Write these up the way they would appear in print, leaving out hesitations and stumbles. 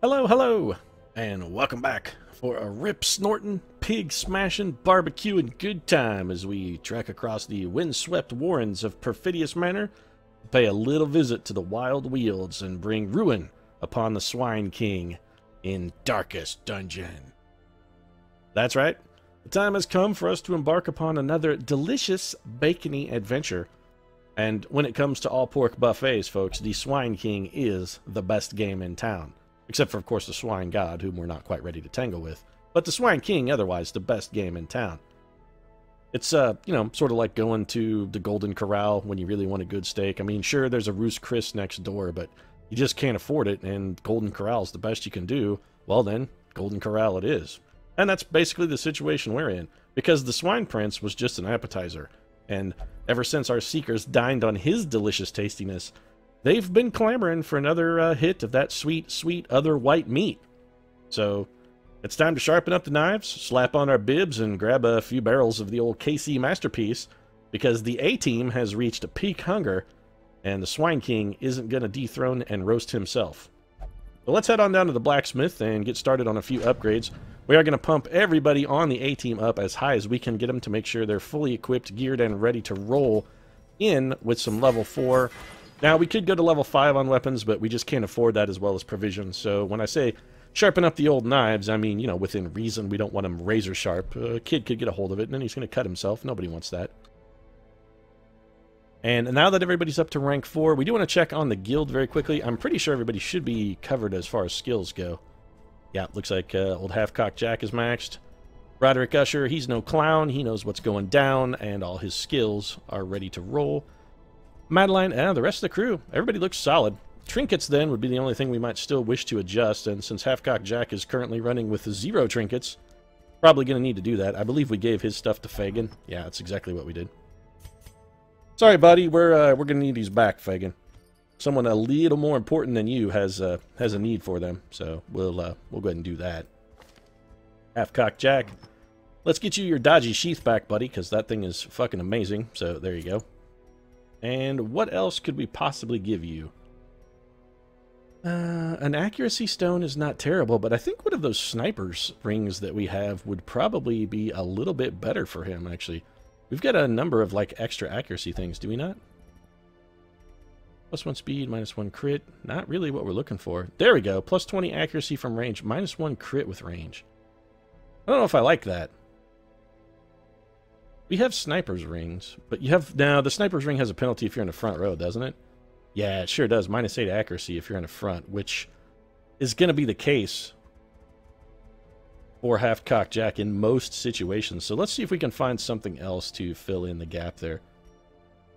Hello, hello, and welcome back for a rip-snorting, pig-smashing, barbecue-and good time as we trek across the windswept warrens of Perfidious Manor, pay a little visit to the wild wields, and bring ruin upon the Swine King in Darkest Dungeon. That's right, the time has come for us to embark upon another delicious, bacony adventure. And when it comes to all-pork buffets, folks, the Swine King is the best game in town. Except for, of course, the Swine God, whom we're not quite ready to tangle with. But the Swine King, otherwise, the best game in town. It's, sort of like going to the Golden Corral when you really want a good steak. I mean, sure, there's a Roost Chris next door, but you just can't afford it, and Golden Corral's the best you can do. Well, then, Golden Corral it is. And that's basically the situation we're in, because the Swine Prince was just an appetizer. And ever since our seekers dined on his delicious tastiness, they've been clamoring for another hit of that sweet, sweet other white meat. So, it's time to sharpen up the knives, slap on our bibs, and grab a few barrels of the old KC masterpiece, because the A-Team has reached a peak hunger, and the Swine King isn't going to dethrone and roast himself. So let's head on down to the blacksmith and get started on a few upgrades. We are going to pump everybody on the A-Team up as high as we can get them to make sure they're fully equipped, geared, and ready to roll in with some level 4. Now, we could go to level 5 on weapons, but we just can't afford that as well as provisions. So when I say sharpen up the old knives, I mean, within reason. We don't want them razor sharp. A kid could get a hold of it, and then he's going to cut himself. Nobody wants that. And now that everybody's up to rank 4, we do want to check on the guild very quickly. I'm pretty sure everybody should be covered as far as skills go. Yeah, looks like old Half-Cocked Jack is maxed. Roderick Usher, he's no clown. He knows what's going down, and all his skills are ready to roll. Madeline, and the rest of the crew, everybody looks solid. Trinkets, then, would be the only thing we might still wish to adjust, and since Half-Cocked Jack is currently running with 0 trinkets, probably going to need to do that. I believe we gave his stuff to Fagin. Yeah, that's exactly what we did. Sorry, buddy, we're going to need these back, Fagin. Someone a little more important than you has a need for them, so we'll go ahead and do that. Half-Cocked Jack, let's get you your dodgy sheath back, buddy, because that thing is fucking amazing, so there you go. And what else could we possibly give you? An accuracy stone is not terrible, but I think one of those sniper's rings that we have would probably be a little bit better for him, actually. We've got a number of, like, extra accuracy things, do we not? +1 speed, -1 crit. Not really what we're looking for. There we go. +20 accuracy from range, -1 crit with range. I don't know if I like that. We have sniper's rings, but you have... Now, the sniper's ring has a penalty if you're in the front row, doesn't it? Yeah, it sure does. -8 accuracy if you're in the front, which is going to be the case for Half-Cocked Jack in most situations. So let's see if we can find something else to fill in the gap there.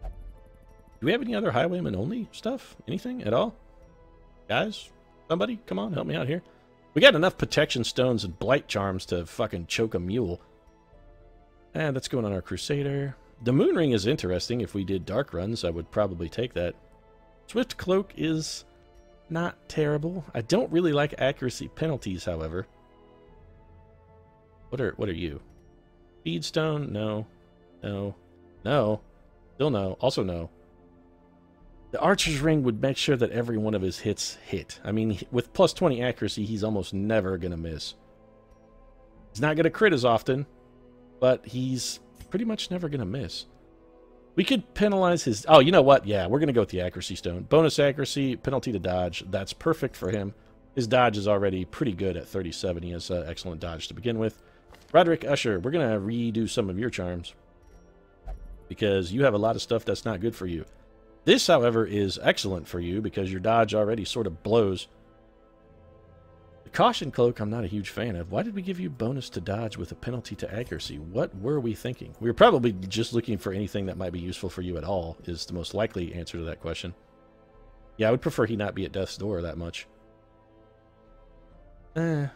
Do we have any other Highwayman-only stuff? Anything at all? Guys? Somebody? Come on, help me out here. We got enough protection stones and blight charms to fucking choke a mule. And that's going on our Crusader. The Moon Ring is interesting. If we did dark runs, I would probably take that. Swift Cloak is not terrible. I don't really like accuracy penalties, however. What are you? Speedstone? No. No. No. Still no. Also no. The Archer's Ring would make sure that every one of his hits hit. I mean, with +20 accuracy, he's almost never going to miss. He's not going to crit as often, but he's pretty much never going to miss. We could penalize his... Oh, you know what? Yeah, we're going to go with the accuracy stone. Bonus accuracy, penalty to dodge. That's perfect for him. His dodge is already pretty good at 37. He has excellent dodge to begin with. Roderick Usher, we're going to redo some of your charms, because you have a lot of stuff that's not good for you. This, however, is excellent for you because your dodge already sort of blows. The Caution Cloak I'm not a huge fan of. Why did we give you bonus to dodge with a penalty to accuracy? What were we thinking? We were probably just looking for anything that might be useful for you at all, is the most likely answer to that question. Yeah, I would prefer he not be at death's door that much. And,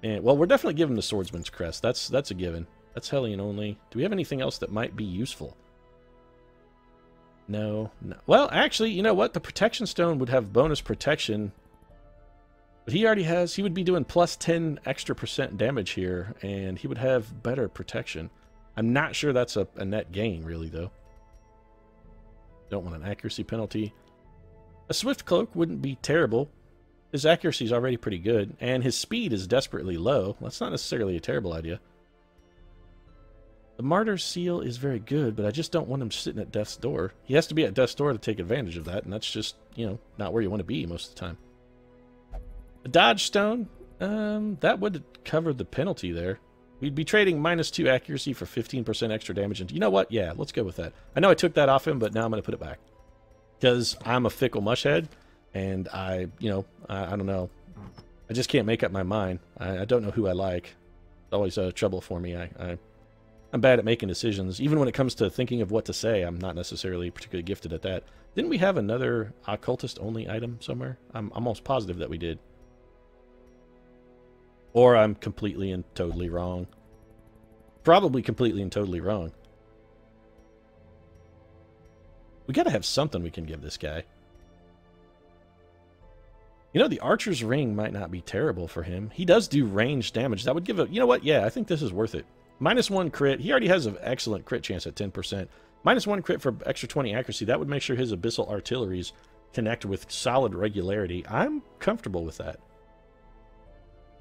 well, we're definitely giving the Swordsman's Crest. That's a given. That's Hellion only. Do we have anything else that might be useful? No, no. Well, actually, you know what? The Protection Stone would have bonus protection. But he already has... He would be doing +10 extra % damage here, and he would have better protection. I'm not sure that's a net gain, really, though. Don't want an accuracy penalty. A Swift Cloak wouldn't be terrible. His accuracy is already pretty good, and his speed is desperately low. That's not necessarily a terrible idea. The Martyr's Seal is very good, but I just don't want him sitting at death's door. He has to be at death's door to take advantage of that, and that's just, you know, not where you want to be most of the time. A Dodge Stone, that would cover the penalty there. We'd be trading -2 accuracy for 15% extra damage, and you know what? Yeah, let's go with that. I know I took that off him, but now I'm going to put it back. Because I'm a fickle mushhead, and I don't know. I just can't make up my mind. I don't know who I like. It's always trouble for me. I'm bad at making decisions. Even when it comes to thinking of what to say, I'm not necessarily particularly gifted at that. Didn't we have another occultist-only item somewhere? I'm almost positive that we did. Or I'm completely and totally wrong. Probably completely and totally wrong. We gotta have something we can give this guy. You know, the Archer's Ring might not be terrible for him. He does do range damage. That would give a... You know what? Yeah, I think this is worth it. -1 crit. He already has an excellent crit chance at 10%. -1 crit for extra 20 accuracy. That would make sure his Abyssal Artilleries connect with solid regularity. I'm comfortable with that.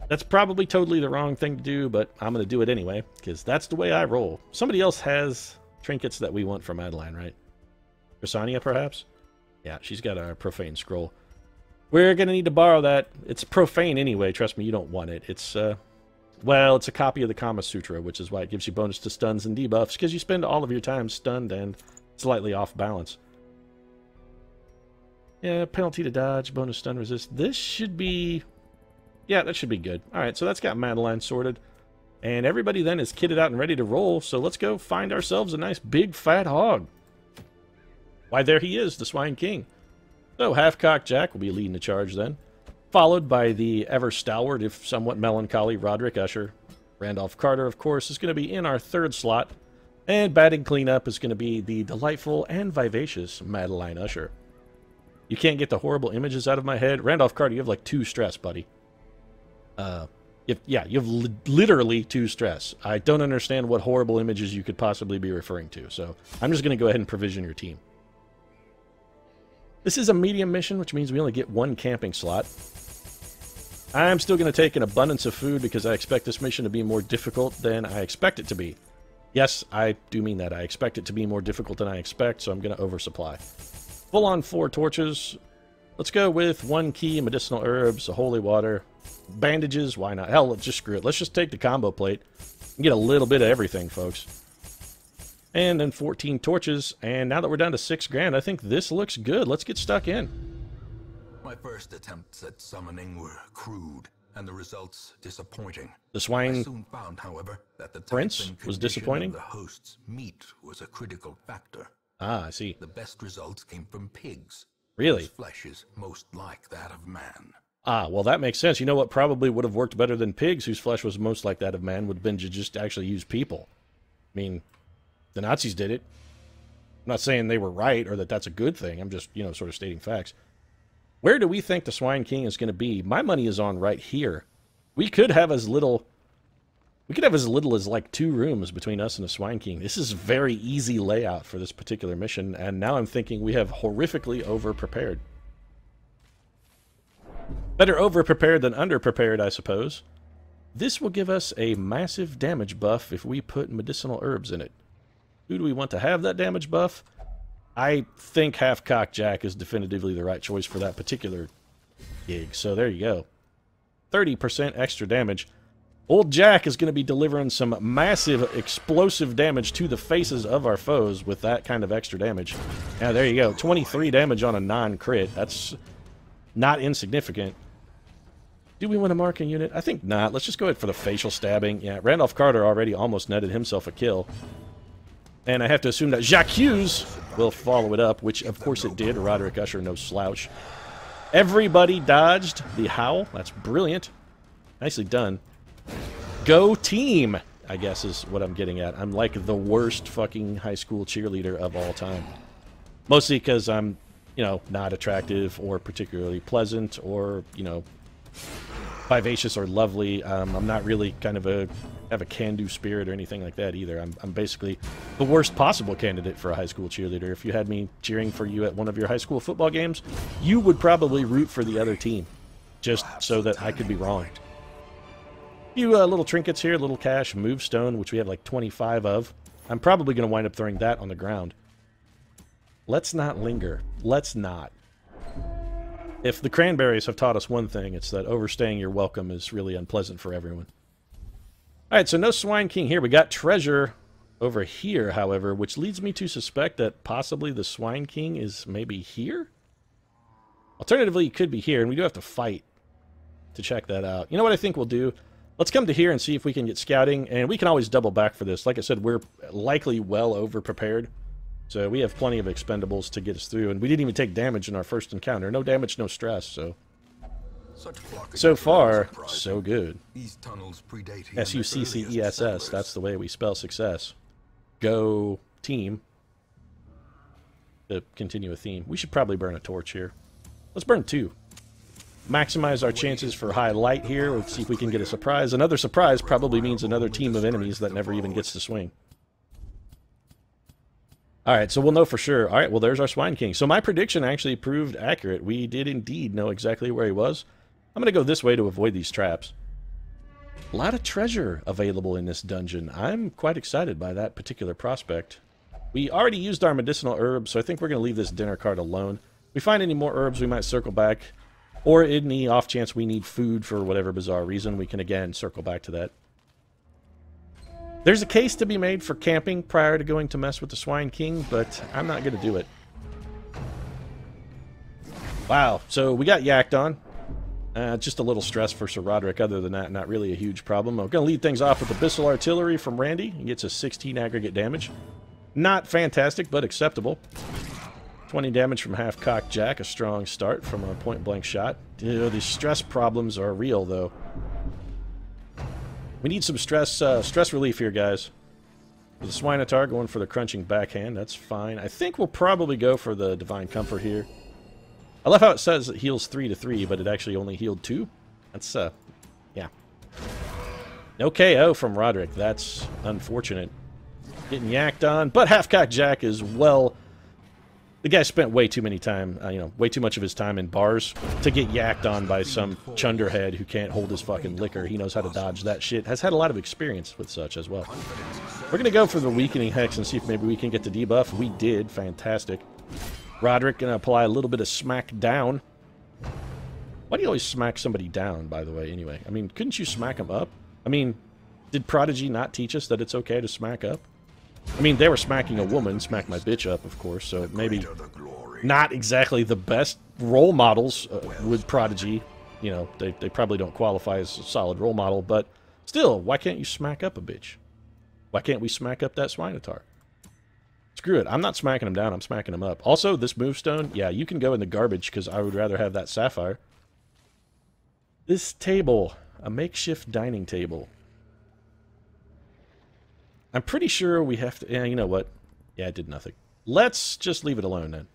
That's probably totally the wrong thing to do, but I'm going to do it anyway, because that's the way I roll. Somebody else has trinkets that we want from Madeline, right? Chrysania, perhaps? Yeah, she's got a Profane Scroll. We're going to need to borrow that. It's profane anyway. Trust me, you don't want it. It's, well, it's a copy of the Kama Sutra, which is why it gives you bonus to stuns and debuffs, because you spend all of your time stunned and slightly off balance. Yeah, penalty to dodge, bonus stun resist. This should be... Yeah, that should be good. Alright, so that's got Madeline sorted. And everybody then is kitted out and ready to roll, so let's go find ourselves a nice big fat hog. Why, there he is, the Swine King. So, Half-Cock Jack will be leading the charge then. Followed by the ever-stalwart, if somewhat melancholy, Roderick Usher. Randolph Carter, of course, is going to be in our third slot. And batting cleanup is going to be the delightful and vivacious Madeline Usher. You can't get the horrible images out of my head. Randolph Carter, you have like 2 stress, buddy. You have literally 2 stress. I don't understand what horrible images you could possibly be referring to, so I'm just going to go ahead and provision your team. This is a medium mission, which means we only get 1 camping slot. I'm still going to take an abundance of food because I expect this mission to be more difficult than I expect it to be. Yes, I do mean that. I expect it to be more difficult than I expect, so I'm going to oversupply. Full on 4 torches. Let's go with 1 key, medicinal herbs, a holy water, bandages. Why not? Hell, let's just screw it. Let's just take the combo plate and get a little bit of everything, folks. And then 14 torches. And now that we're down to 6 grand, I think this looks good. Let's get stuck in. My first attempts at summoning were crude, and the results disappointing. The Swine I soon found, however, that the Prince was disappointing. the host's meat was a critical factor. Ah, I see. The best results came from pigs. Really? Whose flesh is most like that of man. Ah, well, that makes sense. You know what probably would have worked better than pigs, whose flesh was most like that of man, would have been to just actually use people. I mean, the Nazis did it. I'm not saying they were right or that that's a good thing. I'm just, you know, sort of stating facts. Where do we think the Swine King is going to be? My money is on right here. We could have as little as like 2 rooms between us and the Swine King. This is a very easy layout for this particular mission, and now I'm thinking we have horrifically over-prepared. Better over-prepared than under-prepared, I suppose. This will give us a massive damage buff if we put medicinal herbs in it. Who do we want to have that damage buff? I think Half-Cock Jack is definitively the right choice for that particular gig. So there you go. 30% extra damage. Old Jack is going to be delivering some massive explosive damage to the faces of our foes with that kind of extra damage. Now there you go. 23 damage on a non-crit. That's not insignificant. Do we want to mark a unit? I think not. Let's just go ahead for the facial stabbing. Yeah, Randolph Carter already almost netted himself a kill. And I have to assume that Jacques Hughes will follow it up, which of course it did. Roderick Usher, no slouch. Everybody dodged the howl. That's brilliant. Nicely done. Go team, I guess is what I'm getting at. I'm like the worst fucking high school cheerleader of all time. Mostly because I'm, you know, not attractive or particularly pleasant or, you know, vivacious or lovely. I'm not really kind of have a can-do spirit or anything like that either. I'm basically the worst possible candidate for a high school cheerleader. If you had me cheering for you at one of your high school football games, you would probably root for the other team. just so that I could be wrong. Few little trinkets here, little cash, move stone, which we have like 25 of. I'm probably going to wind up throwing that on the ground. Let's not linger. Let's not. If the cranberries have taught us one thing, it's that overstaying your welcome is really unpleasant for everyone. Alright, so no Swine King here. We got treasure over here, however, which leads me to suspect that possibly the Swine King is maybe here? Alternatively, it could be here, and we do have to fight to check that out. You know what I think we'll do? Let's come to here and see if we can get scouting, and we can always double back for this. Like I said, we're likely well over-prepared, so we have plenty of expendables to get us through, and we didn't even take damage in our first encounter. No damage, no stress, so... So far, so good. S-U-C-C-E-S-S, that's the way we spell success. Go team. To continue a theme. We should probably burn a torch here. Let's burn 2. Maximize our chances for high light here. Let's see if we can get a surprise. Another surprise probably means another team of enemies that never even gets to swing. Alright, so we'll know for sure. Alright, well there's our Swine King. So my prediction actually proved accurate. We did indeed know exactly where he was. I'm going to go this way to avoid these traps. A lot of treasure available in this dungeon. I'm quite excited by that particular prospect. We already used our medicinal herbs, so I think we're going to leave this dinner cart alone. If we find any more herbs, we might circle back. Or in the off chance we need food for whatever bizarre reason, we can again circle back to that. There's a case to be made for camping prior to going to mess with the Swine King, but I'm not going to do it. Wow, so we got yacked on. Just a little stress for Sir Roderick. Other than that, not really a huge problem. I'm going to lead things off with Abyssal Artillery from Randy. He gets a 16 aggregate damage. Not fantastic, but acceptable. 20 damage from Half-Cocked Jack, a strong start from a point-blank shot. These stress problems are real, though. We need some stress relief here, guys. The Swinotar going for the crunching backhand. That's fine. I think we'll probably go for the Divine Comfort here. I love how it says it heals 3 to 3, but it actually only healed 2. That's, yeah. No KO from Roderick. That's unfortunate. Getting yacked on, but Half-Cocked Jack is well... The guy spent way too many time, way too much of his time in bars to get yacked on by some chunderhead who can't hold his fucking liquor. He knows how to dodge that shit. Has had a lot of experience with such as well. We're going to go for the Weakening Hex and see if maybe we can get the debuff. We did. Fantastic. Roderick going to apply a little bit of smack down. Why do you always smack somebody down, by the way, anyway? I mean, couldn't you smack them up? I mean, did Prodigy not teach us that it's okay to smack up? I mean, they were smacking a woman, smack my bitch up, of course, so maybe not exactly the best role models with Prodigy. You know, they probably don't qualify as a solid role model, but still, why can't you smack up a bitch? Why can't we smack up that Swinotar? Screw it, I'm not smacking him down, I'm smacking him up. Also, this Movestone, yeah, you can go in the garbage, because I would rather have that Sapphire. This table, a makeshift dining table. I'm pretty sure we have to... Yeah, you know what? Yeah, it did nothing. Let's just leave it alone, then.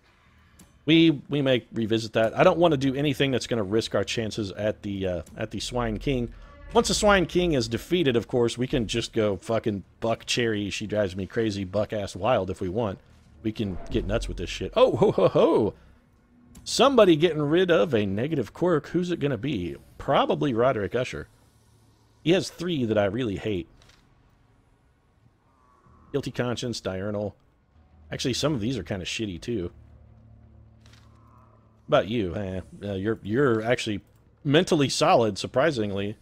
We may revisit that. I don't want to do anything that's going to risk our chances at the Swine King. Once the Swine King is defeated, of course, we can just go fucking buck Cherry. She drives me crazy, buck-ass wild if we want. We can get nuts with this shit. Oh, ho, ho, ho! Somebody getting rid of a negative quirk. Who's it going to be? Probably Roderick Usher. He has 3 that I really hate. Guilty Conscience, Diurnal. Actually, some of these are kind of shitty, too. How about you? You're actually mentally solid, surprisingly.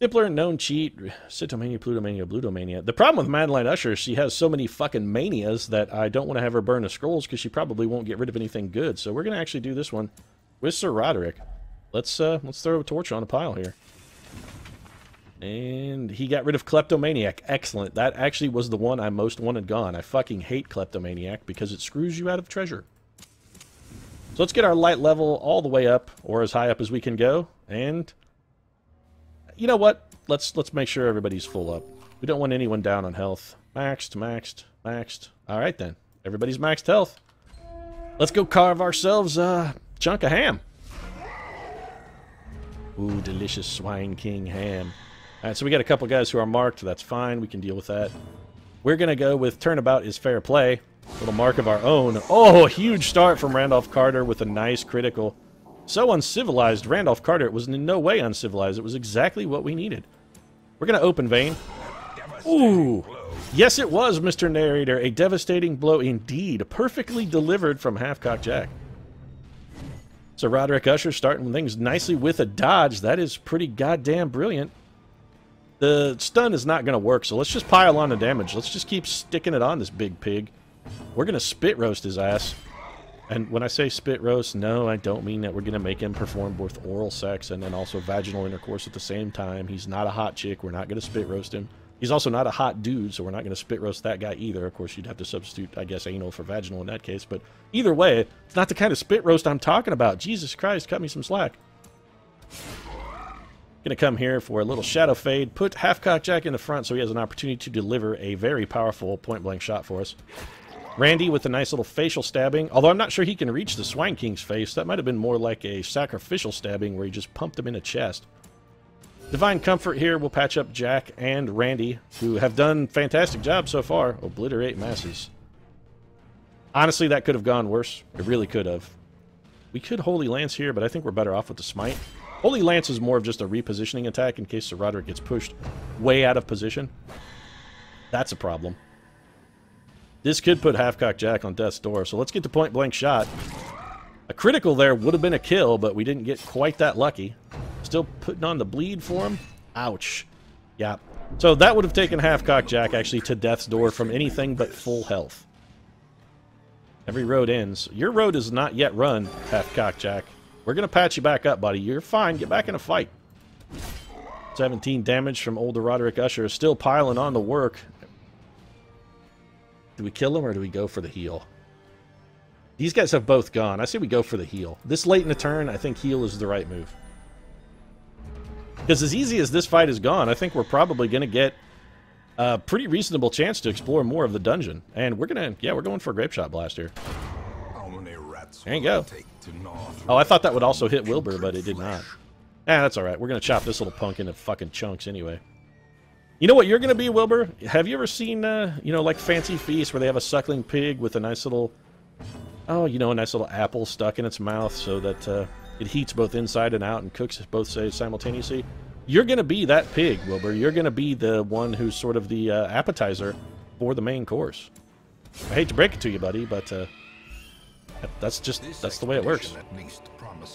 Dippler, Known Cheat, Cytomania, Plutomania, Blutomania. The problem with Madeline Usher is she has so many fucking manias that I don't want to have her burn the scrolls because she probably won't get rid of anything good. So we're going to actually do this one with Sir Roderick. Let's throw a torch on a pile here. And he got rid of Kleptomaniac. Excellent. That actually was the one I most wanted gone. I fucking hate Kleptomaniac because it screws you out of treasure. So let's get our light level all the way up, or as high up as we can go. And you know what? Let's make sure everybody's full up. We don't want anyone down on health. Maxed, maxed, maxed. Alright then. Everybody's maxed health. Let's go carve ourselves a chunk of ham. Ooh, delicious Swine King ham. Alright, so we got a couple guys who are marked. That's fine. We can deal with that. We're going to go with Turnabout is Fair Play. Little mark of our own. Oh, a huge start from Randolph Carter with a nice critical. So uncivilized. Randolph Carter, it was in no way uncivilized. It was exactly what we needed. We're going to open vein. Ooh. Yes, it was, Mr. Narrator. A devastating blow indeed. Perfectly delivered from Halfcock Jack. So Roderick Usher starting things nicely with a dodge. That is pretty goddamn brilliant. The stun is not going to work, so let's just pile on the damage. Let's just keep sticking it on this big pig. We're going to spit roast his ass. And when I say spit roast, no, I don't mean that we're going to make him perform both oral sex and then also vaginal intercourse at the same time. He's not a hot chick. We're not going to spit roast him. He's also not a hot dude, so we're not going to spit roast that guy either. Of course, you'd have to substitute, I guess, anal for vaginal in that case. But either way, it's not the kind of spit roast I'm talking about. Jesus Christ, cut me some slack. Gonna come here for a little shadow fade. Put Halfcock Jack in the front so he has an opportunity to deliver a very powerful point-blank shot for us. Randy with a nice little facial stabbing. Although I'm not sure he can reach the Swine King's face. That might have been more like a sacrificial stabbing where he just pumped him in the chest. Divine Comfort here will patch up Jack and Randy, who have done fantastic jobs so far. Obliterate masses. Honestly, that could have gone worse. It really could have. We could Holy Lance here, but I think we're better off with the Smite. Holy Lance is more of just a repositioning attack in case Sir Roderick gets pushed way out of position. That's a problem. This could put Halfcock Jack on death's door, so let's get the point-blank shot. A critical there would have been a kill, but we didn't get quite that lucky. Still putting on the bleed for him. Ouch. Yeah. So that would have taken Halfcock Jack actually to death's door from anything but full health. Every road ends. Your road is not yet run, Halfcock Jack. We're going to patch you back up, buddy. You're fine. Get back in a fight. 17 damage from older Roderick Usher. Still piling on the work. Do we kill him or do we go for the heal? These guys have both gone. I say we go for the heal. This late in the turn, I think heal is the right move. Because as easy as this fight is gone, I think we're probably going to get a pretty reasonable chance to explore more of the dungeon. And we're going to, yeah, we're going for a Grape Shot Blast here. There you go. Oh, I thought that would also hit Wilbur, but it did not. That's alright. We're going to chop this little punk into fucking chunks anyway. You know what you're going to be, Wilbur? Have you ever seen, you know, like Fancy Feast where they have a suckling pig with a nice little, oh, you know, a nice little apple stuck in its mouth so that it heats both inside and out and cooks both sides simultaneously? You're going to be that pig, Wilbur. You're going to be the one who's sort of the appetizer for the main course. I hate to break it to you, buddy, but that's the way it works.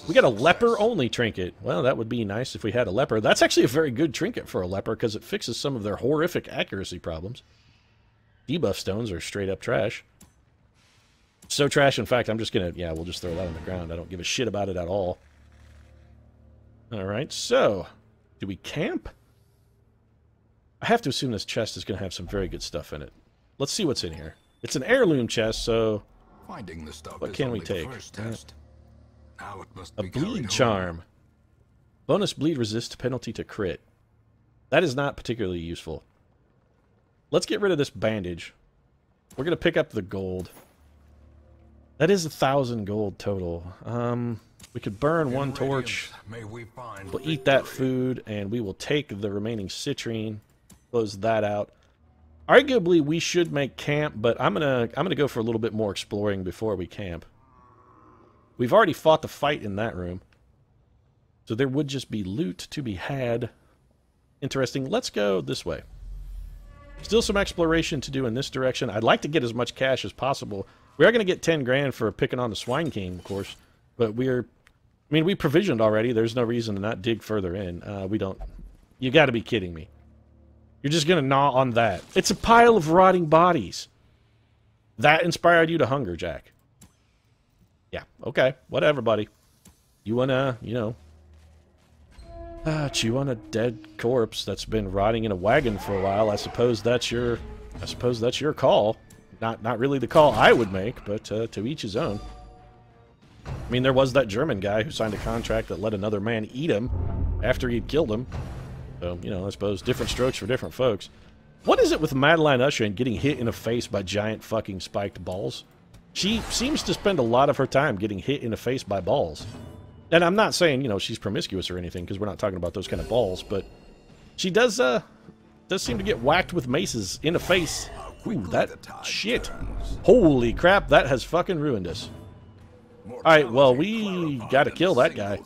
We got a leper-only trinket. Well, that would be nice if we had a leper. That's actually a very good trinket for a leper because it fixes some of their horrific accuracy problems. Debuff stones are straight-up trash. So trash, in fact, I'm just going to... Yeah, we'll just throw that on the ground. I don't give a shit about it at all. Alright, so... Do we camp? I have to assume this chest is going to have some very good stuff in it. Let's see what's in here. It's an heirloom chest, so... Finding the stuff what can we take? Now it must A be bleed charm. Bonus bleed resist penalty to crit. That is not particularly useful. Let's get rid of this bandage. We're going to pick up the gold. That is 1,000 gold total. We could burn one torch. We'll eat that food, and we will take the remaining citrine. Close that out. Arguably, we should make camp, but I'm gonna go for a little bit more exploring before we camp. We've already fought the fight in that room, so there would just be loot to be had. Interesting. Let's go this way. Still some exploration to do in this direction. I'd like to get as much cash as possible. We are going to get 10 grand for picking on the Swine King, of course, but we provisioned already. There's no reason to not dig further in. We don't... You got to be kidding me. You're just going to gnaw on that. It's a pile of rotting bodies. That inspired you to hunger, Jack. Yeah, okay. Whatever, buddy. You want to, you know... chew on a dead corpse that's been rotting in a wagon for a while. I suppose that's your call. Not really the call I would make, but to each his own. I mean, there was that German guy who signed a contract that let another man eat him after he'd killed him. So, you know, I suppose different strokes for different folks. What is it with Madeline Usher and getting hit in the face by giant fucking spiked balls? She seems to spend a lot of her time getting hit in the face by balls. And I'm not saying, you know, she's promiscuous or anything, because we're not talking about those kind of balls, but she does seem to get whacked with maces in the face. Ooh, that shit. Holy crap, that has fucking ruined us. Alright, well, we gotta kill that guy.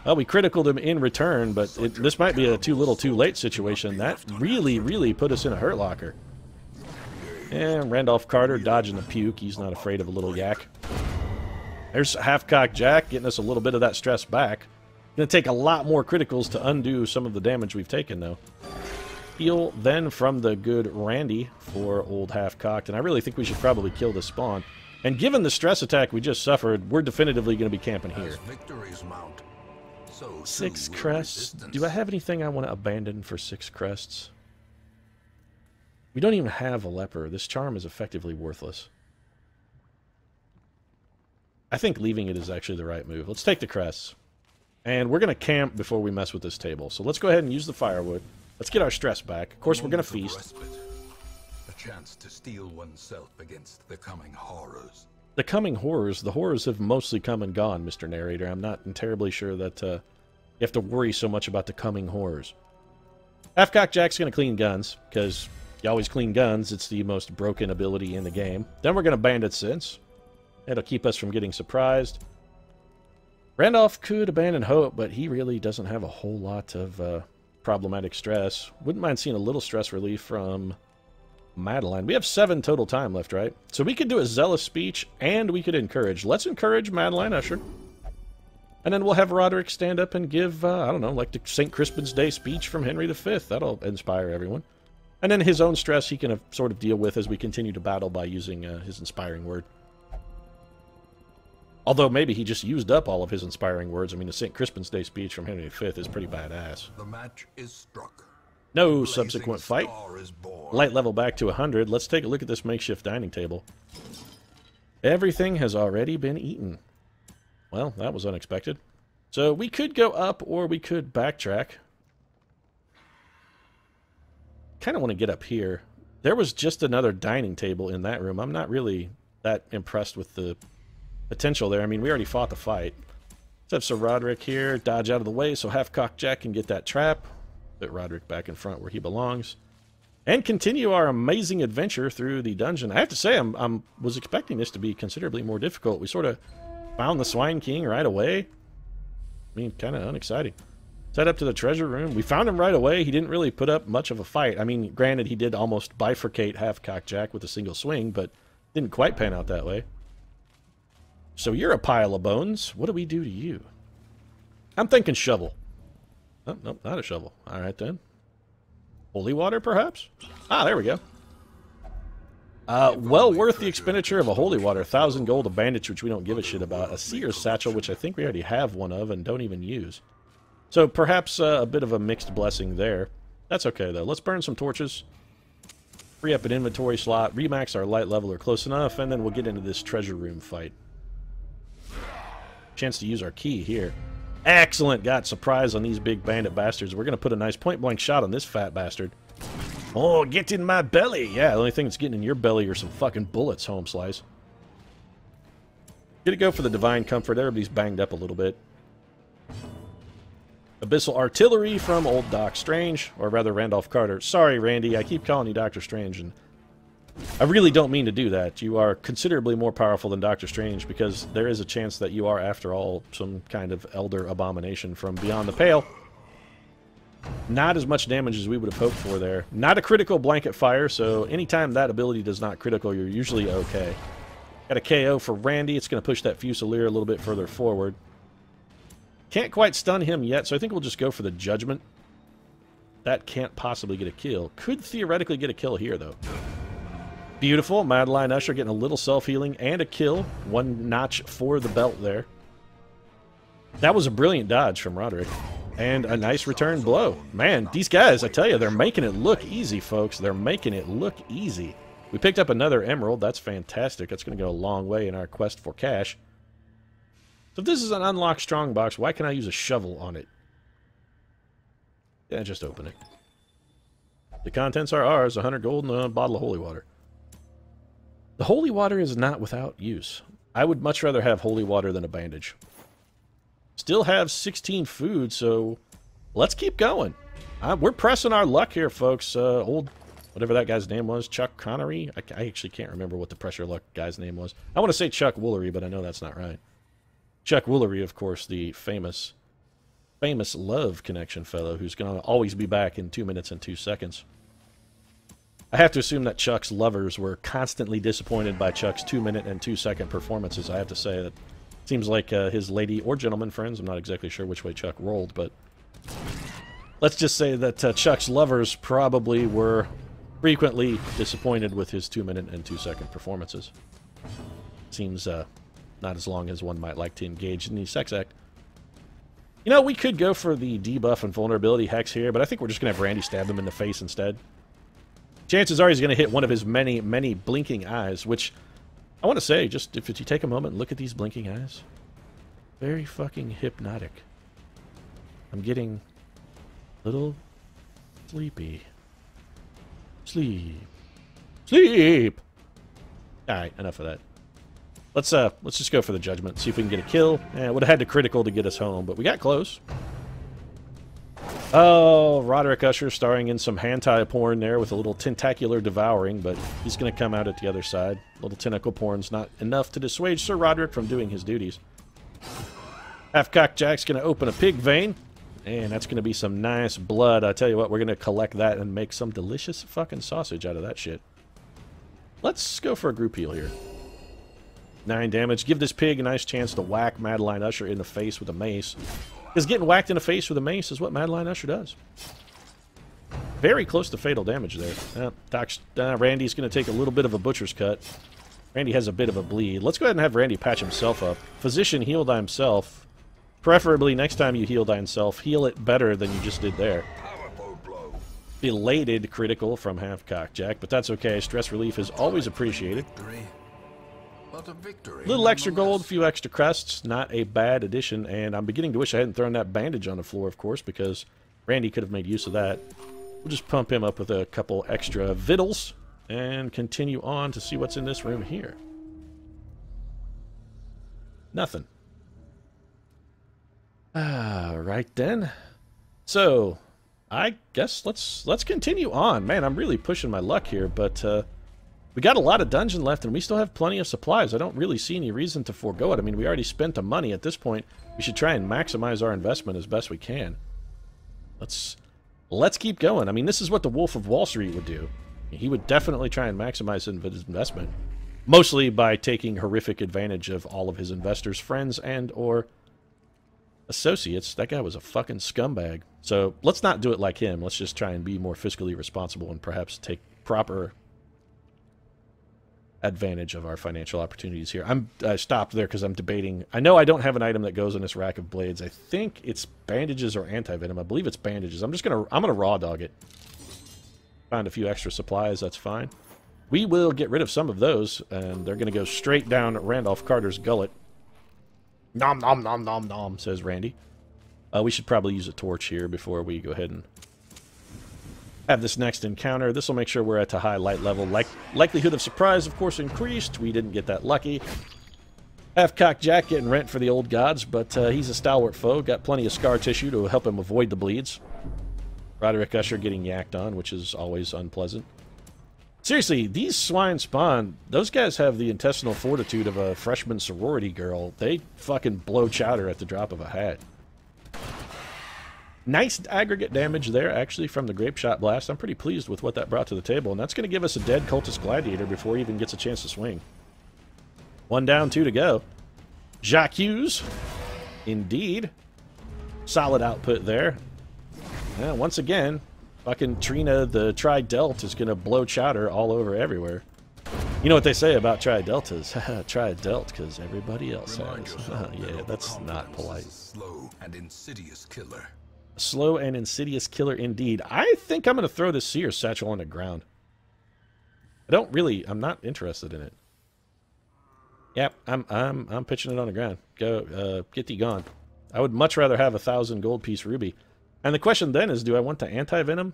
Well, we criticaled him in return, but this might be a too little too late situation. That really, really put us in a hurt locker. And Randolph Carter dodging the puke. He's not afraid of a little yak. There's Half-Cock Jack getting us a little bit of that stress back. Gonna take a lot more criticals to undo some of the damage we've taken, though. Heal then from the good Randy for old Half-Cocked, and I really think we should probably kill the spawn. And given the stress attack we just suffered, we're definitively going to be camping here. 6 crests. Do I have anything I want to abandon for 6 crests? We don't even have a leper. This charm is effectively worthless. I think leaving it is actually the right move. Let's take the crests. And we're going to camp before we mess with this table. So let's go ahead and use the firewood. Let's get our stress back. Of course, we're going to feast. A chance to steel oneself against the coming horrors. The coming horrors? The horrors have mostly come and gone, Mr. Narrator. I'm not terribly sure that you have to worry so much about the coming horrors. Half-Cock Jack's going to clean guns, because you always clean guns. It's the most broken ability in the game. Then we're going to Bandit Sense. It'll keep us from getting surprised. Randolph could abandon hope, but he really doesn't have a whole lot of problematic stress. Wouldn't mind seeing a little stress relief from Madeline. We have 7 total time left, right? So we could do a zealous speech, and we could encourage. Let's encourage Madeline Usher. And then we'll have Roderick stand up and give, I don't know, like the St. Crispin's Day speech from Henry V. That'll inspire everyone. And then his own stress he can sort of deal with as we continue to battle by using his inspiring word. Although maybe he just used up all of his inspiring words. I mean, the St. Crispin's Day speech from Henry V is pretty badass. The match is struck. No subsequent fight. Light level back to 100. Let's take a look at this makeshift dining table. Everything has already been eaten. Well, that was unexpected. So we could go up or we could backtrack. Kind of want to get up here. There was just another dining table in that room. I'm not really that impressed with the potential there. I mean, we already fought the fight. Let's have Sir Roderick here. Dodge out of the way so Half-Cock Jack can get that trap. Put Roderick back in front where he belongs. And continue our amazing adventure through the dungeon. I have to say, I was expecting this to be considerably more difficult. We sort of found the Swine King right away. I mean, kind of unexciting. Let's head up to the treasure room. We found him right away. He didn't really put up much of a fight. I mean, granted, he did almost bifurcate Half-Cock Jack with a single swing, but didn't quite pan out that way. So you're a pile of bones. What do we do to you? I'm thinking shovel. Oh, nope, not a shovel. All right, then. Holy water, perhaps? Ah, there we go. Well worth the expenditure of a holy water. 1,000 gold, a bandage, which we don't give a shit about. A seer's satchel, which I think we already have one of and don't even use. So perhaps a bit of a mixed blessing there. That's okay, though. Let's burn some torches. Free up an inventory slot. Remax our light level or close enough, and then we'll get into this treasure room fight. Chance to use our key here. Excellent! Got surprise on these big bandit bastards. We're going to put a nice point-blank shot on this fat bastard. Oh, get in my belly! Yeah, the only thing that's getting in your belly are some fucking bullets, home slice. Gonna go for the divine comfort. Everybody's banged up a little bit. Abyssal artillery from old Doc Strange, or rather Randolph Carter. Sorry, Randy, I keep calling you Dr. Strange, and I really don't mean to do that. You are considerably more powerful than Dr. Strange, because there is a chance that you are, after all, some kind of elder abomination from beyond the pale. Not as much damage as we would have hoped for there. Not a critical blanket fire, so anytime that ability does not critical, you're usually okay. Got a KO for Randy. It's going to push that Fusilier a little bit further forward. Can't quite stun him yet, so I think we'll just go for the Judgment. That can't possibly get a kill. Could theoretically get a kill here, though. Beautiful. Madeline Usher getting a little self-healing and a kill. One notch for the belt there. That was a brilliant dodge from Roderick. And a nice return blow. Man, these guys, I tell you, they're making it look easy, folks. They're making it look easy. We picked up another emerald. That's fantastic. That's going to go a long way in our quest for cash. So if this is an unlocked strongbox, why can't I use a shovel on it? Yeah, just open it. The contents are ours. 100 gold and a bottle of holy water. The holy water is not without use. I would much rather have holy water than a bandage. Still have 16 food, so let's keep going. We're pressing our luck here, folks. Old whatever that guy's name was, Chuck Connery. I actually can't remember what the pressure luck guy's name was. I want to say Chuck Woolery, but I know that's not right. Chuck Woolery, of course, the famous Love Connection fellow who's going to always be back in 2 minutes and 2 seconds. I have to assume that Chuck's lovers were constantly disappointed by Chuck's 2 minute and 2 second performances. I have to say that seems like his lady or gentleman friends, I'm not exactly sure which way Chuck rolled, but let's just say that Chuck's lovers probably were frequently disappointed with his 2 minute and 2 second performances. Seems not as long as one might like to engage in the sex act. You know, we could go for the debuff and vulnerability hex here, but I think we're just going to have Randy stab him in the face instead. Chances are he's going to hit one of his many, many blinking eyes, which I want to say, just if you take a moment and look at these blinking eyes, very fucking hypnotic. I'm getting a little sleepy. Sleep. Sleep! Alright, enough of that. Let's just go for the judgment, see if we can get a kill. Would have had to critical to get us home, but we got close. Oh, Roderick Usher starring in some hentai porn there with a little tentacular devouring, but he's going to come out at the other side. Little tentacle porn's not enough to dissuade Sir Roderick from doing his duties. Half-cocked Jack's going to open a pig vein, and that's going to be some nice blood. I tell you what, we're going to collect that and make some delicious fucking sausage out of that shit. Let's go for a group heal here. 9 damage. Give this pig a nice chance to whack Madeline Usher in the face with a mace. Because getting whacked in the face with a mace is what Madeline Usher does. Very close to fatal damage there. Randy's going to take a little bit of a butcher's cut. Randy has a bit of a bleed. Let's go ahead and have Randy patch himself up. Physician, heal thy himself. Preferably, next time you heal thy himself, heal it better than you just did there. Belated critical from Half-Cock Jack, but that's okay. Stress relief is always appreciated. Little extra gold, few extra crests, not a bad addition, and I'm beginning to wish I hadn't thrown that bandage on the floor, of course, because Randy could have made use of that. We'll just pump him up with a couple extra vittles and continue on to see what's in this room here. Nothing. Right then. So, I guess let's continue on. Man, I'm really pushing my luck here, but we got a lot of dungeon left, and we still have plenty of supplies. I don't really see any reason to forego it. I mean, we already spent the money. At this point, we should try and maximize our investment as best we can. Let's keep going. I mean, this is what the Wolf of Wall Street would do. He would definitely try and maximize his investment, mostly by taking horrific advantage of all of his investors' friends and or associates. That guy was a fucking scumbag. So let's not do it like him. Let's just try and be more fiscally responsible and perhaps take proper advantage of our financial opportunities here. I stopped there because I'm debating. I know I don't have an item that goes in this rack of blades. I think it's bandages or anti-venom. I believe it's bandages. I'm gonna raw dog it. Find a few extra supplies, that's fine. We will get rid of some of those, and they're gonna go straight down Randolph Carter's gullet. Nom nom nom nom nom, says Randy. We should probably use a torch here before we go ahead and have this next encounter. This will make sure we're at a high light level. Likelihood of surprise, of course, increased. We didn't get that lucky. Half-Cock Jack getting rent for the old gods, but he's a stalwart foe. Got plenty of scar tissue to help him avoid the bleeds. Roderick Usher getting yacked on, which is always unpleasant. Seriously, these swine spawn, those guys have the intestinal fortitude of a freshman sorority girl. They fucking blow chowder at the drop of a hat. Nice aggregate damage there, actually, from the Grape Shot Blast. I'm pretty pleased with what that brought to the table, and that's going to give us a dead Cultist Gladiator before he even gets a chance to swing. 1 down, 2 to go. Jacques Hughes. Indeed. Solid output there. Yeah, once again, fucking Trina the Tri-Delt is going to blow chowder all over everywhere. You know what they say about Tri-Deltas? Tri-Delt, because everybody else has. Yeah, that's not polite. Slow and insidious killer. Slow and insidious killer indeed. I think I'm going to throw this Seer Satchel on the ground. I'm not interested in it. Yep, I'm pitching it on the ground. Go, get thee gone. I would much rather have 1,000 gold piece ruby. And the question then is, do I want the anti-venom?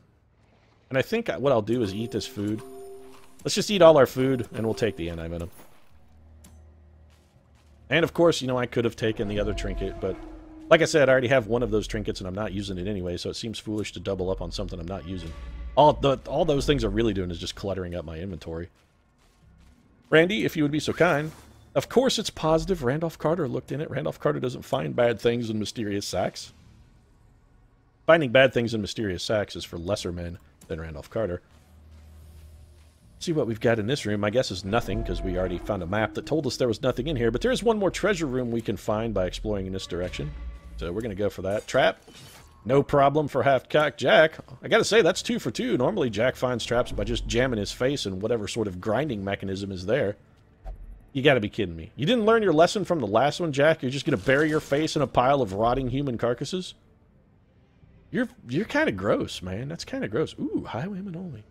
And I think what I'll do is eat this food. Let's just eat all our food, and we'll take the anti-venom. And of course, you know, I could have taken the other trinket, but like I said, I already have one of those trinkets, and I'm not using it anyway, so it seems foolish to double up on something I'm not using. All those things are really doing is just cluttering up my inventory. Randy, if you would be so kind. Of course it's positive. Randolph Carter looked in it. Randolph Carter doesn't find bad things in mysterious sacks. Finding bad things in mysterious sacks is for lesser men than Randolph Carter. See what we've got in this room. My guess is nothing, because we already found a map that told us there was nothing in here. But there is one more treasure room we can find by exploring in this direction. So we're going to go for that. Trap. No problem for half-cocked Jack. I gotta say, that's 2 for 2. Normally Jack finds traps by just jamming his face in whatever sort of grinding mechanism is there. You gotta be kidding me. You didn't learn your lesson from the last one, Jack? You're just gonna bury your face in a pile of rotting human carcasses? You're kind of gross, man. That's kind of gross. Ooh, highwayman only.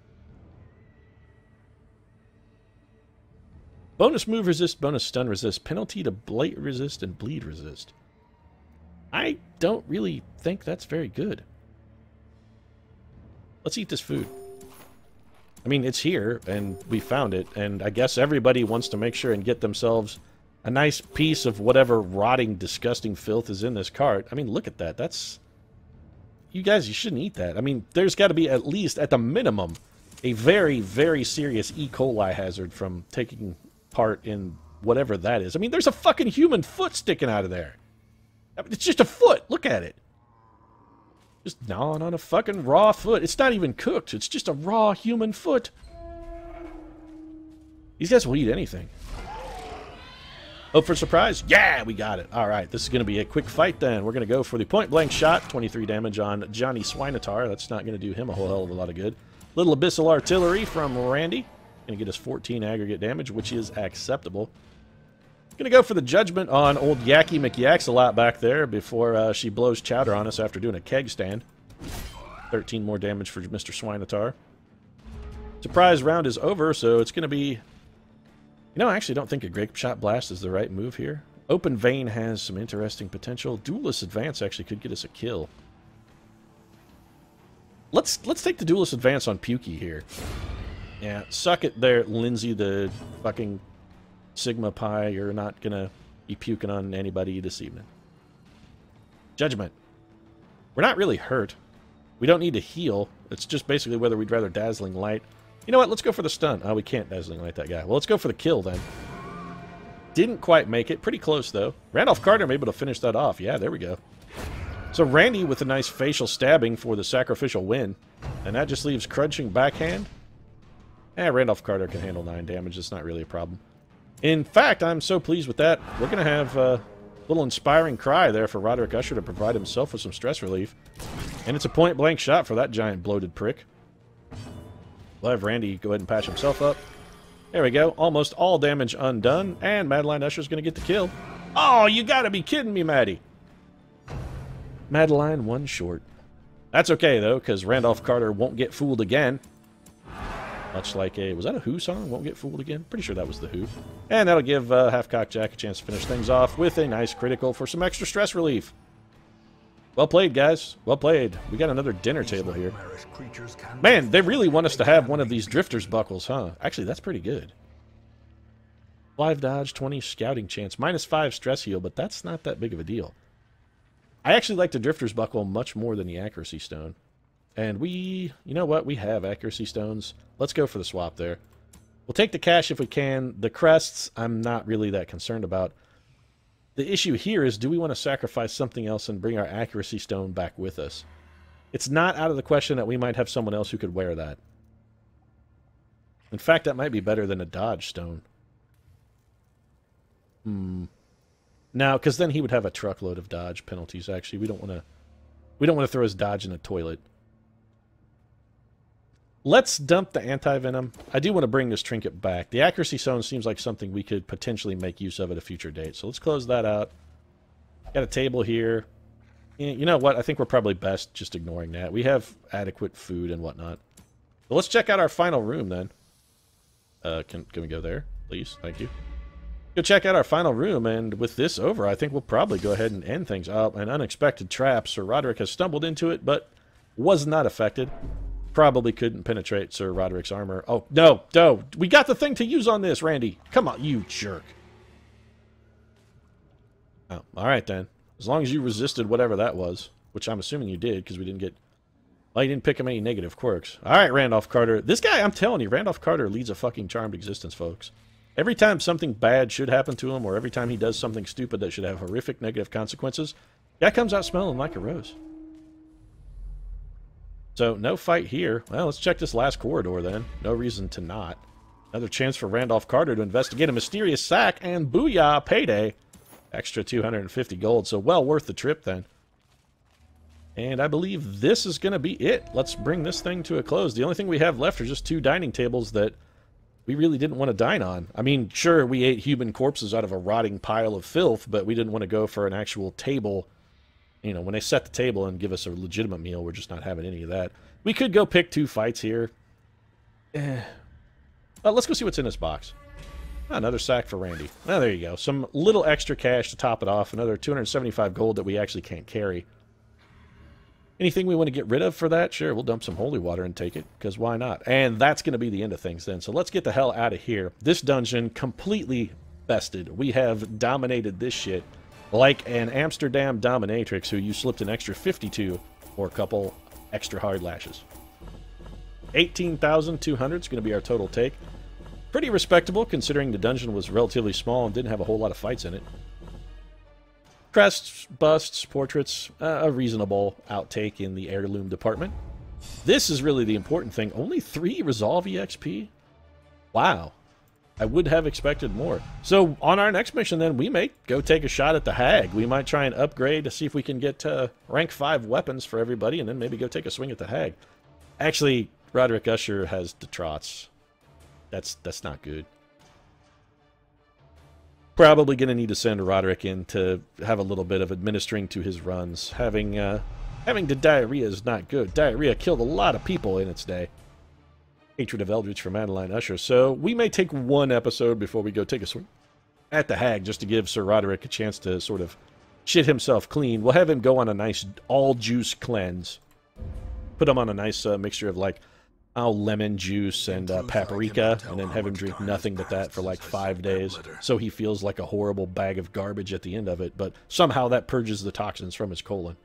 Bonus move resist, bonus stun resist, penalty to blight resist, and bleed resist. I don't really think that's very good. Let's eat this food. I mean, it's here, and we found it, and I guess everybody wants to make sure and get themselves a nice piece of whatever rotting, disgusting filth is in this cart. I mean, look at that. That's... You guys, you shouldn't eat that. I mean, there's got to be at least, at the minimum, a very, very serious E. coli hazard from taking part in whatever that is. I mean, there's a fucking human foot sticking out of there. I mean, it's just a foot. Look at it. Just gnawing on a fucking raw foot. It's not even cooked. It's just a raw human foot. These guys will eat anything. Hope for surprise? Yeah, we got it. All right, this is going to be a quick fight then. We're going to go for the point-blank shot. 23 damage on Johnny Swinatar. That's not going to do him a whole hell of a lot of good. Little abyssal artillery from Randy. Going to get us 14 aggregate damage, which is acceptable. Going to go for the judgment on old Yacky McYaks a lot back there before she blows chowder on us after doing a keg stand. 13 more damage for Mr. Swinatar. Surprise round is over, so it's going to be... You know, I actually don't think a Grape Shot Blast is the right move here. Open Vein has some interesting potential. Duelist Advance actually could get us a kill. Let's take the Duelist Advance on Pukey here. Yeah, suck it there, Lindsay the fucking Sigma Pi. You're not gonna be puking on anybody this evening. Judgment. We're not really hurt. We don't need to heal. It's just basically whether we'd rather Dazzling Light. You know what? Let's go for the stun. Oh, we can't Dazzling Light that guy. Well, let's go for the kill then. Didn't quite make it. Pretty close, though. Randolph Carter able to finish that off. Yeah, there we go. So Randy with a nice facial stabbing for the sacrificial win. And that just leaves Crunching Backhand. Randolph Carter can handle 9 damage. It's not really a problem. In fact, I'm so pleased with that. We're going to have a little inspiring cry there for Roderick Usher to provide himself with some stress relief. And it's a point-blank shot for that giant bloated prick. We'll have Randy go ahead and patch himself up. There we go. Almost all damage undone. And Madeline Usher's going to get the kill. Oh, you got to be kidding me, Maddie. Madeline one short. That's okay, though, because Randolph Carter won't get fooled again. Much like a... Was that a Who song? Won't get fooled again? Pretty sure that was the Who. And that'll give Half-Cocked Jack a chance to finish things off with a nice critical for some extra stress relief. Well played, guys. Well played. We got another dinner table here. Man, they really want us to have one of these Drifter's Buckles, huh? Actually, that's pretty good. 5 dodge, 20 scouting chance. -5 stress heal, but that's not that big of a deal. I actually like the Drifter's Buckle much more than the Accuracy Stone. And we... You know what? We have Accuracy Stones. Let's go for the swap there. We'll take the cash if we can. The crests, I'm not really that concerned about. The issue here is, do we want to sacrifice something else and bring our Accuracy Stone back with us? It's not out of the question that we might have someone else who could wear that. In fact, that might be better than a Dodge Stone. No, because then he would have a truckload of Dodge penalties, actually. We don't want to throw his Dodge in a toilet. Let's dump the anti-venom. I do want to bring this trinket back. The Accuracy Stone seems like something we could potentially make use of at a future date. So let's close that out. Got a table here. You know what? I think we're probably best just ignoring that. We have adequate food and whatnot. But let's check out our final room then. Can we go there, please? Thank you. Go check out our final room, and with this over, I think we'll probably go ahead and end things up. An unexpected trap. Sir Roderick has stumbled into it, but was not affected. Probably couldn't penetrate Sir Roderick's armor. Oh, no, no. We got the thing to use on this, Randy. Come on, you jerk. Oh, all right, then. As long as you resisted whatever that was, which I'm assuming you did, because we didn't get... Well, he didn't pick him any negative quirks. All right, Randolph Carter. This guy, I'm telling you, Randolph Carter leads a fucking charmed existence, folks. Every time something bad should happen to him, or every time he does something stupid that should have horrific negative consequences, guy comes out smelling like a rose. So, no fight here. Well, let's check this last corridor then. No reason to not. Another chance for Randolph Carter to investigate a mysterious sack, and booyah, payday. Extra 250 gold, so well worth the trip then. And I believe this is going to be it. Let's bring this thing to a close. The only thing we have left are just 2 dining tables that we really didn't want to dine on. I mean, sure, we ate human corpses out of a rotting pile of filth, but we didn't want to go for an actual table. You know, when they set the table and give us a legitimate meal, we're just not having any of that. We could go pick 2 fights here. Let's go see what's in this box. Another sack for Randy. Oh, there you go. Some little extra cash to top it off. Another 275 gold that we actually can't carry. Anything we want to get rid of for that? Sure, we'll dump some holy water and take it, because why not? And that's going to be the end of things then. So let's get the hell out of here. This dungeon completely bested. We have dominated this shit like an Amsterdam dominatrix who you slipped an extra 52 or a couple extra hard lashes. 18,200 is going to be our total take. Pretty respectable considering the dungeon was relatively small and didn't have a whole lot of fights in it. Crests, busts, portraits, a reasonable outtake in the heirloom department. This is really the important thing. Only 3 resolve EXP? Wow. I would have expected more. So on our next mission then, we may go take a shot at the Hag. We might try and upgrade to see if we can get rank 5 weapons for everybody, and then maybe go take a swing at the Hag. Actually, Roderick Usher has the trots. That's not good. Probably going to need to send Roderick in to have a little bit of administering to his runs. Having the diarrhea is not good. Diarrhea killed a lot of people in its day. Hatred of Eldritch for Madeline Usher. So we may take 1 episode before we go take a swing at the Hag, just to give Sir Roderick a chance to sort of shit himself clean. We'll have him go on a nice all-juice cleanse. Put him on a nice mixture of, like, lemon juice and paprika, and then have him drink nothing but that for like 5 days, so he feels like a horrible bag of garbage at the end of it, but somehow that purges the toxins from his colon.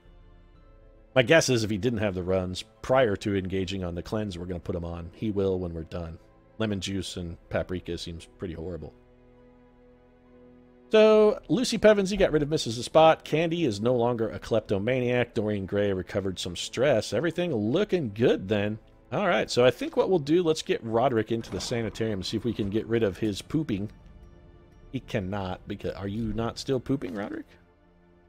My guess is if he didn't have the runs prior to engaging on the cleanse we're going to put him on, he will when we're done. Lemon juice and paprika seems pretty horrible. So, Lucy Pevensey got rid of Mrs. Spot. Candy is no longer a kleptomaniac. Dorian Gray recovered some stress. Everything looking good then. Alright, so I think what we'll do, let's get Roderick into the sanitarium and see if we can get rid of his pooping. He cannot, because... Are you not still pooping, Roderick?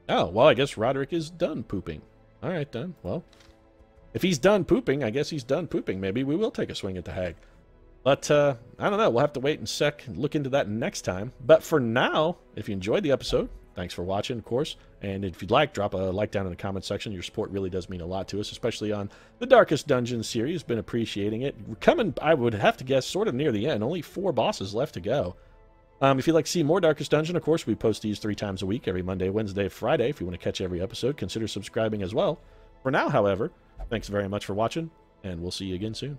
Oh, well, I guess Roderick is done pooping. Alright, then. Well, if he's done pooping, I guess he's done pooping. Maybe we will take a swing at the Hag. But, I don't know. We'll have to wait and look into that next time. But for now, if you enjoyed the episode, thanks for watching, of course. And if you'd like, drop a like down in the comment section. Your support really does mean a lot to us, especially on the Darkest Dungeon series. Been appreciating it. We're coming, I would have to guess, sort of near the end. Only 4 bosses left to go. If you'd like to see more Darkest Dungeon, of course, we post these 3 times a week, every Monday, Wednesday, Friday. If you want to catch every episode, consider subscribing as well. For now, however, thanks very much for watching, and we'll see you again soon.